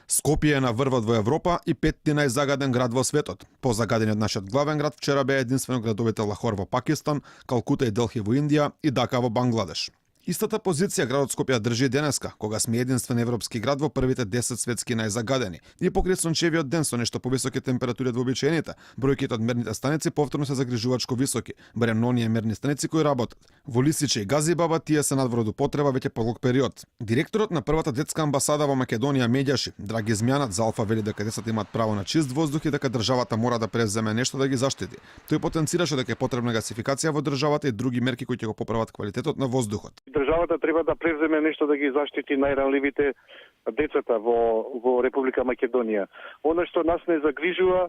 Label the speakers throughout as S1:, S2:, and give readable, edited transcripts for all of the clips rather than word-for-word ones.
S1: Скопје е на врвот во Европа и петти најзагаден град во светот. Позагадени од нашиот главен град вчера беа единствено градовите Лахор во Пакистан, Калкута и Делхи во Индија и Дака во Бангладеш. Истата позиција градот Скопје држи денеска, кога сме единствен европски град во првите 10 светски најзагадени. И покрај сончевиот ден со нешто повисоки температури од вообичаените, бројките од мерните станици повторно се загрижувачко високи, барем на оние мерни станици кои работат. Во Лисиче и Газибаба тие се надвор од употреба веќе подолг период. Директорот на првата детска амбасада во Македонија Медјаши, Драги Змјанат за Алфа вели дека децата имаат право на чист воздух и дека државата мора да преземе нешто да ги заштити. Тој потенцираше дека е потребна гасификација во државата и други мерки кои ќе го поправат квалитетот на воздухот.
S2: Државата треба да преземе нешто да ги заштити најранливите децата во Република Македонија. Она што нас не загрижува,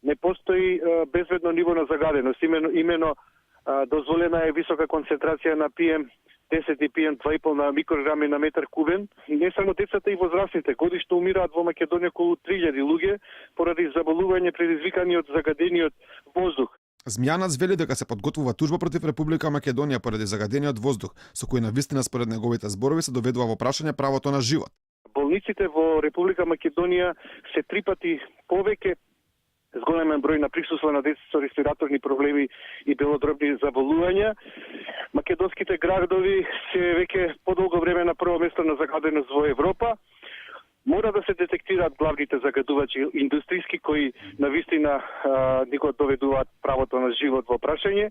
S2: не постои безбедно ниво на загаденост. Имено дозволена е висока концентрација на PM10 и PM2,5 на микрограми на метар кубен. И не само децата и возрастните. Годишно умираат во Македонија околу 3000 луѓе поради заболување предизвикани од загадениот воздух.
S1: Змјанац вели дека се подготвува тужба против Република Македонија поради загадениот воздух, со кој навистина според неговите зборови се доведува во прашање правото на живот.
S2: Болниците во Република Македонија се 3 пати повеќе зголемен број на присуство на деца со респираторни проблеми и белодробни заболувања. Македонските градови се веќе подолго време на прво место на загаденост во Европа. Мора да се детектираат главните загадувачи индустријски кои навистина ни го доведуваат правото на живот во прашање.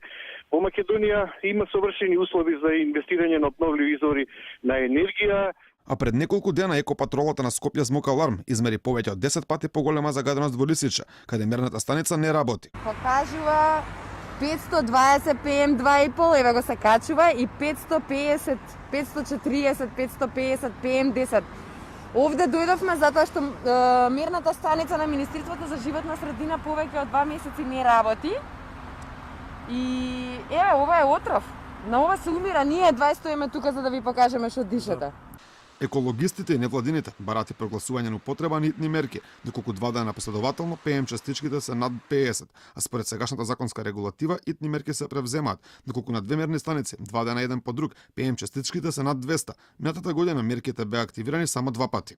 S2: Во Македонија има совршени услови за инвестирање на обновливи извори на енергија.
S1: А пред неколку дена екопатролата на Скопје Звук Аларм измери повеќе од 10 пати поголема загаденост во Лисиче, каде мерната станица не работи.
S3: Покажува 520 PM2,5, еве го се качува, и 550, 540, 550 PM10. Овде дојдовме затоа што мерната станица на Министерството за животна средина повеќе од 2 месеци не работи. И еве, ова е отров. На ова се умира, ние едва стоиме тука за да ви покажеме што дишете.
S1: Екологистите и невладините бараат и прогласување на употреба на итни мерки, доколку 2 дена последователно ПМ частичките се над 50, а според сегашната законска регулатива итни мерки се превземаат, доколку на 2 мерни станици, 2 дена еден по друг, ПМ частичките се над 200. Минатата година мерките беа активирани само 2 пати.